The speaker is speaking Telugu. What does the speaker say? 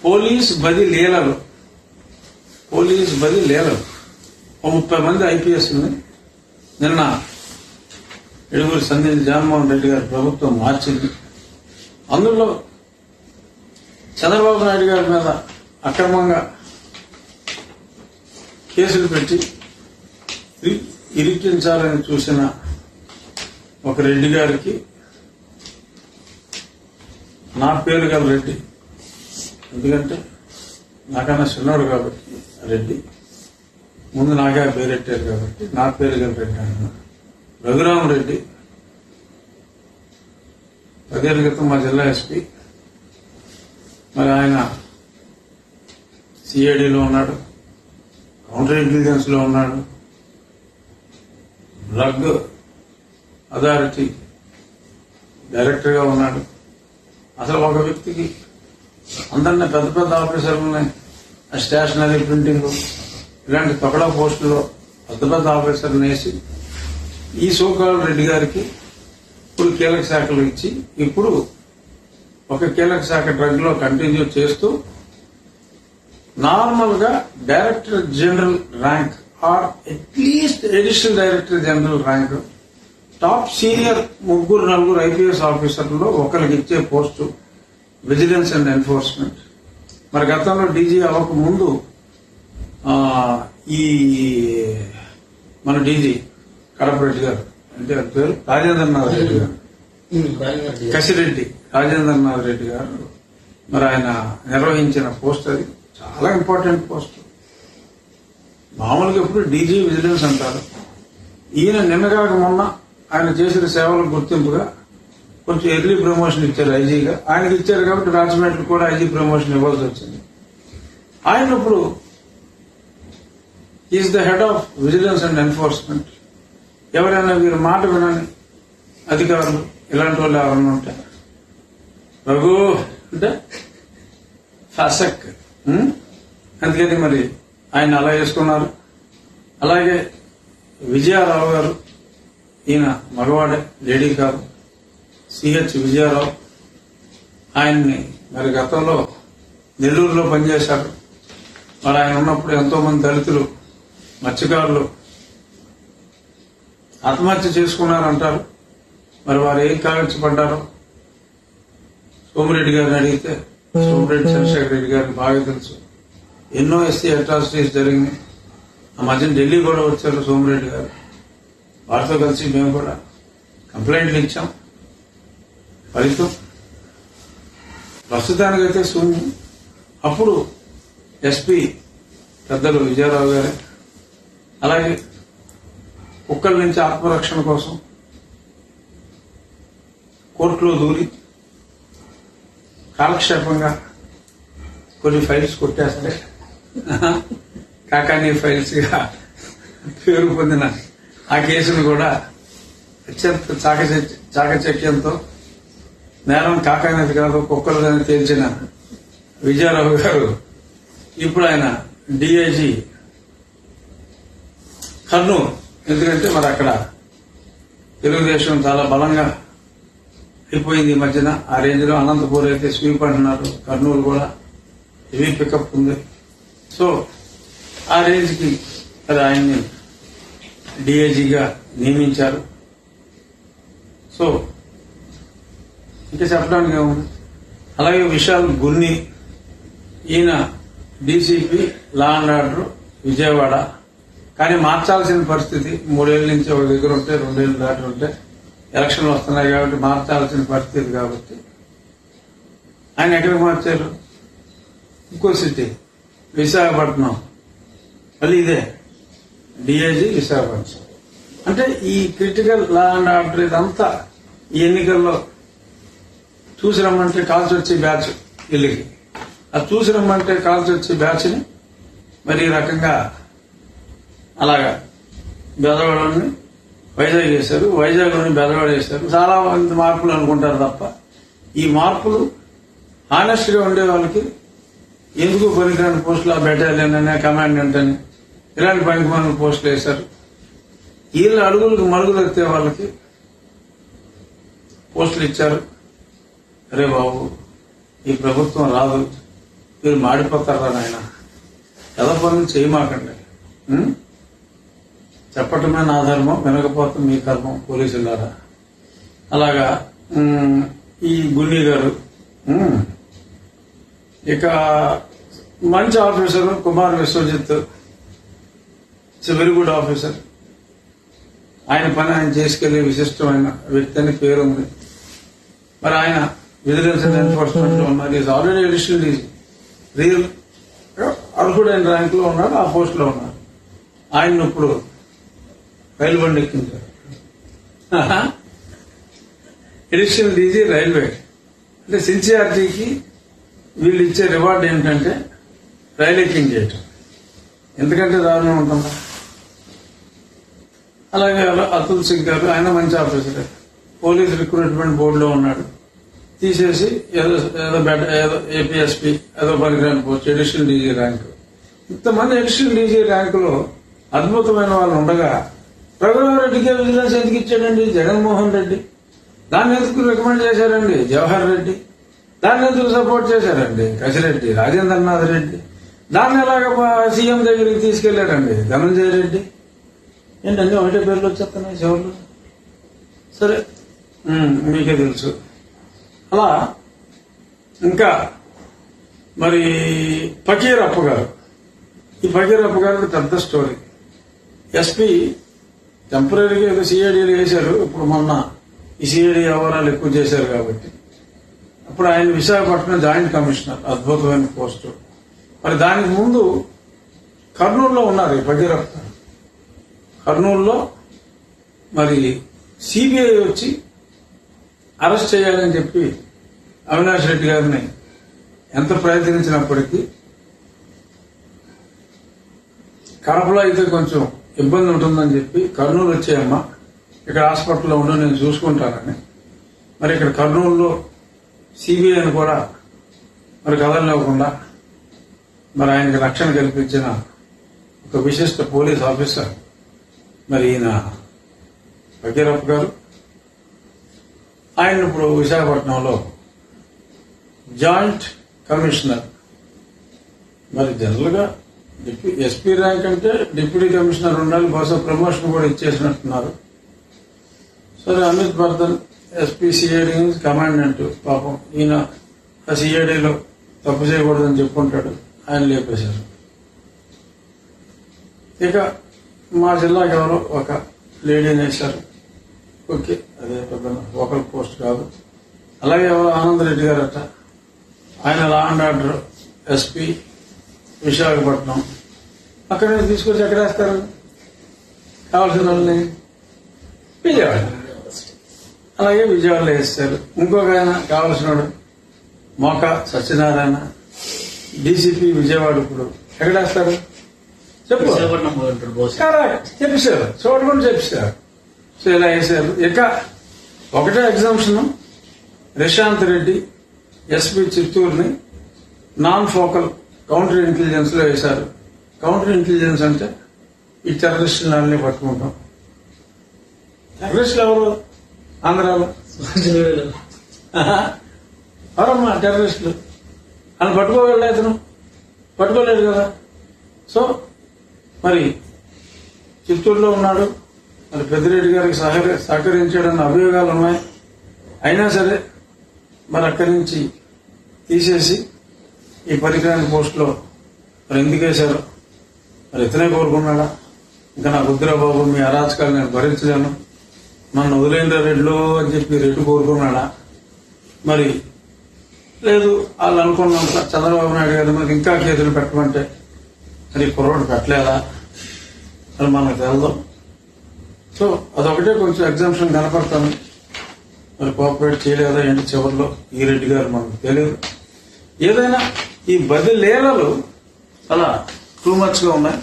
పోలీస్ బది లీలలు 30 మంది ఐపీఎస్ని నిన్న ఎడుగురు సందేశ్ జగన్మోహన్ రెడ్డి గారి ప్రభుత్వం మార్చింది. అందులో చంద్రబాబు నాయుడు గారి మీద అక్రమంగా కేసులు పెట్టి ఇరికించాలని చూసిన ఒక రెడ్డి గారికి నా పేరు గల రెడ్డి, ఎందుకంటే నాకన్నా చిన్నోడు కాబట్టి రెడ్డి, ముందు నాకే పేరెట్టారు కాబట్టి నా పేరు గల రెడ్డి అంటున్నా. రఘురామరెడ్డి 10 ఏళ్ల క్రితం మా జిల్లా ఎస్పీ, మరి ఆయన సిఐడిలో ఉన్నాడు, కౌంటర్ ఇంటెలిజెన్స్ లో ఉన్నాడు, డ్రగ్ అథారిటీ డైరెక్టర్ గా ఉన్నాడు. అసలు ఒక వ్యక్తికి అందరినీ పెద్ద పెద్ద ఆఫీసర్లని స్టేషనరీ ప్రింటింగ్ ఇలాంటి తొకడా పోస్టుల్లో పెద్ద పెద్ద ఆఫీసర్ని వేసి ఈ సోకాల్ రెడ్డి గారికి ఇప్పుడు కీలక శాఖలు ఇచ్చి ఇప్పుడు ఒక కీలక శాఖ డ్రగ్ లో కంటిన్యూ చేస్తూ నార్మల్ గా director general rank or at least additional director general rank top senior 3-4 IPS ఆఫీసర్లలో ఒకరికి ఇచ్చే పోస్టు విజిలెన్స్ అండ్ ఎన్ఫోర్స్మెంట్. మరి గతంలో డీజీ అవ్వక ముందు ఈ మన డీజీ కడప రెడ్డి గారు, అంటే పేరు రాజేంద్రనాథ్ రెడ్డి గారు, కసిరెడ్డి రాజేంద్రనాథ్ రెడ్డి గారు, మరి ఆయన నిర్వహించిన పోస్ట్ అది చాలా ఇంపార్టెంట్ పోస్ట్. మామూలుగా ఎప్పుడు డీజీ విజిలెన్స్ అంటారు. ఈయన నిన్నగాక మొన్న ఆయన చేసిన సేవలకు గుర్తింపుగా కొంచెం ఎర్లీ ప్రమోషన్ ఇచ్చారు ఐజీగా. ఆయనకి ఇచ్చారు కాబట్టి రాజమండ్రి కూడా ఐజీ ప్రమోషన్ ఇవ్వాల్సి వచ్చింది. ఆయన ఇప్పుడు is the head of vigilance and enforcement. ఎవరైనా వీరి మాట వినని అధికారులు ఇలాంటి వాళ్ళు ఎవరైనా ఉంటారు, రఘు అంటే ఫసక్, అందుకని మరి ఆయన అలా చేసుకున్నారు. అలాగే విజయారావు గారు, ఈయన మగవాడే, లేడీ కాదు, సిహెచ్ విజయారావు. ఆయన్ని మరి గతంలో నెల్లూరులో పనిచేశారు. మరి ఆయన ఉన్నప్పుడు ఎంతో మంది దళితులు మత్స్యకారులు ఆత్మహత్య చేసుకున్నారంటారు. మరి వారు ఏం కావించబడ్డారో సోమిరెడ్డి గారిని అడిగితే సోమిరెడ్డి చంద్రశేఖర్ రెడ్డి గారికి బాగా తెలుసు. ఎన్నో ఎస్సీ అట్రాసిటీస్ జరిగినాయి. ఆ మధ్యన ఢిల్లీ కూడా వచ్చారు సోమిరెడ్డి గారు. వారితో కలిసి మేము కూడా కంప్లైంట్లు ఇచ్చాం. ఫలితం ప్రస్తుతానికైతే శూన్యం. అప్పుడు ఎస్పీ పెద్దలు విజయరావు గారే, అలాగే కుక్కల నుంచి ఆత్మరక్షణ కోసం కోర్టులో దూరి కాలక్షేపంగా కొన్ని ఫైల్స్ కొట్టేస్తే కాకానీ ఫైల్స్ గా పేరు పొందిన ఆ కేసును కూడా అత్యంత చాకచక్యంతో నేరం కాకానేది కాదు కుక్కలదని తేల్చిన విజయరావు గారు ఇప్పుడు ఆయన డిఐజీ కర్నూలు. ఎందుకంటే మరి అక్కడ తెలుగుదేశం చాలా బలంగా అయిపోయింది ఈ మధ్యన. ఆ రేంజ్ లో అనంతపూర్ అయితే స్వీప్ అంటున్నారు, కర్నూలు కూడా హెవీ పికప్ ఉంది. సో ఆ రేంజ్ కి మరి ఆయన్ని డిఐజీగా నియమించారు. సో ఇంకా చెప్పడానికి ఏముంది. అలాగే విశాల్ గున్ని, ఈయన DCP law and order Vijayawada. కానీ మార్చాల్సిన పరిస్థితి 3 ఏళ్ల నుంచి ఒక దగ్గర ఉంటే 2 ఏళ్ళు దాటి ఉంటే ఎలక్షన్లు వస్తున్నాయి కాబట్టి మార్చాల్సిన పరిస్థితి కాబట్టి ఆయన ఎక్కడికి మార్చారు? ఇంకో సిటీ విశాఖపట్నం. మళ్ళీ ఇదే డిఐజీ విశాఖపట్నం. అంటే ఈ క్రిటికల్ లా అండ్ ఆర్డర్ ఇదంతా ఈ ఎన్నికల్లో చూసి రమ్మంటే కాల్చి వచ్చే బ్యాచ్ వీళ్ళకి, అది చూసి రమ్మంటే కాల్చి వచ్చే బ్యాచ్ని మరి ఈ రకంగా అలాగా బెదవాడని వైజాగ్ చేశారు, వైజాగ్లోని బెదవాడ చేశారు. చాలా మంది మార్పులు అనుకుంటారు తప్ప ఈ మార్పులు హానెస్ట్ గా ఉండే వాళ్ళకి ఎందుకు పనికిరాని పోస్టులు, ఆ బెటాలియన్ అని, కమాండెంట్ అని ఇలాంటి పనికిమాలిన పోస్టులు వేశారు. వీళ్ళ అడుగులకు మరుగులు ఎత్తే వాళ్ళకి పోస్టులు ఇచ్చారు. అరే బాబు, ఈ ప్రభుత్వం రాదు, మీరు మాడిపోతారా నాయన, ఎలా పనులు చేయమాకండి. చెప్పటమే నా ధర్మం, వినకపోతే మీ కర్మం పోలీసులారా. అలాగా ఈ గున్ని గారు ఇక మంచి officer Kumar Vishwajit, very good officer. ఆయన పని ఆయన చేసుకెళ్లే విశిష్టమైన వ్యక్తి అని పేరుంది. మరి ఆయన విజిలెన్స్ అండ్ ఎన్ఫోర్స్మెంట్ లో ఉన్నారు. ఈజ్ ఆల్రెడీ అడిషనల్ రియల్ అర్హుడైన ర్యాంక్ లో ఉన్నాడు, ఆ పోస్ట్ లో ఉన్నాడు. ఆయన ఇప్పుడు రైలు బండి ఎక్కించారు. అడిషనల్ డీజీ రైల్వే అంటే సిన్సియారిటీకి వీళ్ళు ఇచ్చే రివార్డ్ ఏంటంటే రైలు ఎక్కించేయటం. ఎందుకంటే దారుణం ఉంటుందా? అలాగే అతుల్ సింగ్ గారు, ఆయన మంచి ఆఫీసర్, పోలీస్ రిక్రూట్మెంట్ బోర్డులో ఉన్నాడు. తీసేసి ఏదో ఏపీఎస్పీ ఏదో పనికిరాని పోస్ట్, అడిషనల్ డీజీ ర్యాంకు. ఇంతమంది అడిషనల్ డీజీ ర్యాంకులో అద్భుతమైన వాళ్ళు ఉండగా రఘురామరెడ్డికి విజిలెన్స్ ఎందుకు ఇచ్చాడండి జగన్మోహన్ రెడ్డి? దాన్ని ఎందుకు రికమెండ్ చేశారండి జవహర్ రెడ్డి? దాన్ని ఎందుకు సపోర్ట్ చేశారండి కసిరెడ్డి, రాజేంద్రనాథ్ రెడ్డి? దాన్ని ఎలాగ సీఎం దగ్గరికి తీసుకెళ్లారండి ధనంజయ రెడ్డి? ఏంటంటే ఒకటే పేర్లు వచ్చేస్తున్నాయి చివర్లు. సరే, మీకే తెలుసు. అలా ఇంకా మరి ఫకీరప్ప గారు, ఈ ఫకీరప్ప గారికి పెద్ద స్టోరీ. ఎస్పీ టెంపరీగా ఏదో సిఐడీలు వేశారు, ఇప్పుడు మొన్న ఈ సిఐడి వ్యవహారాలు ఎక్కువ చేశారు కాబట్టి అప్పుడు ఆయన విశాఖపట్నం జాయింట్ కమిషనర్, అద్భుతమైన పోస్టు. మరి దానికి ముందు కర్నూలులో ఉన్నారు ఈ ఫకీరప్ప. కర్నూలులో మరి సిబిఐ వచ్చి అరెస్ట్ చేయాలని చెప్పి అవినాష్ రెడ్డి గారిని ఎంత ప్రయత్నించినప్పటికీ కడపలో అయితే కొంచెం ఇబ్బంది ఉంటుందని చెప్పి కర్నూలు వచ్చేయమ్మా, ఇక్కడ హాస్పిటల్లో ఉండి నేను చూసుకుంటానని మరి ఇక్కడ కర్నూలులో సిబిఐని కూడా మరి కదలనివ్వకుండా మరి ఆయనకి రక్షణ కల్పించిన ఒక విశిష్ట పోలీస్ ఆఫీసర్ మరి ఈయన ఫకీరప్ప గారు. ఆయన ఇప్పుడు విశాఖపట్నంలో జాయింట్ కమిషనర్. మరి జనరల్ గా ఎస్పీ ర్యాంక్ అంటే డిప్యూటీ కమిషనర్ ఉండాలి, బహుశా ప్రమోషన్ కూడా ఇచ్చేసినట్టున్నారు. సరే, Amit Bardhan SP CID commandant, పాపం ఈయన ఆ సిఐడిలో తప్పు చేయకూడదని చెప్పుకుంటాడు, ఆయన లేపేశారు. ఇక మా జిల్లాకి ఎవరో ఒక లేడీని వేశారు. ఓకే, అదే పెద్ద లోకల్ పోస్ట్ కాదు. అలాగే ఎవరో ఆనంద్ రెడ్డి గారట, ఆయన law and order SP Visakhapatnam. అక్కడ నుంచి తీసుకొచ్చి ఎక్కడ వేస్తారు కావాల్సిన వాళ్ళని? విజయవాడ. అలాగే విజయవాడలో వేస్తారు. ఇంకొక ఆయన కావాల్సిన వాడు మోకా సత్యనారాయణ, డీసీపీ విజయవాడ. ఇప్పుడు ఎక్కడ వేస్తారు చెప్పు? చెప్పేశారు, చూడకుండా చెప్పేశారు. సో ఇలా వేశారు. ఇక ఒకటే ఎగ్జామ్షన్, రిషాంత్ రెడ్డి ఎస్పీ చిత్తూరుని నాన్ ఫోకల్ కౌంటర్ ఇంటెలిజెన్స్ లో వేశారు. కౌంటర్ ఇంటెలిజెన్స్ అంటే ఈ టెర్రరిస్టులన్నీ పట్టుకుంటాం. టెర్రరిస్టులు ఎవరు? ఆంధ్రాలో ఎవరమ్మా టెర్రరిస్టులు? అని పట్టుకోగలడు అతను? పట్టుకోలేడు కదా. సో మరి చిత్తూరులో ఉన్నాడు, మరి పెద్దిరెడ్డి గారికి సహకరించాడన్న అభియోగాలు ఉన్నాయి. అయినా సరే మరి అక్కడి నుంచి తీసేసి ఈ పరికరానికి పోస్టులో మరి ఎందుకు వేశారు? మరి ఇతనే కోరుకున్నాడా? ఇంకా నాకు వద్దురా బాబు మీ అరాచకాలు నేను భరించలేను, నన్ను వదిలేంద్ర రెడ్లు అని చెప్పి రెడ్డి కోరుకున్నాడా? మరి లేదు, వాళ్ళు అనుకున్నంత చంద్రబాబు నాయుడు గారు మరి ఇంకా కేసులు పెట్టమంటే మరి కుర్రోడు పెట్టలేదా? మరి మనకు తెలదు. సో అదొకటే కొంచెం ఎగ్జామ్షన్ కనపడతాను. మరి కోఆపరేట్ చేయలేదా ఏంటి చివరిలో ఈ రెడ్డి గారు మనకు తెలియదు. ఏదైనా ఈ బదిలీలలు అలా టూ మచ్ గా ఉన్నాయి.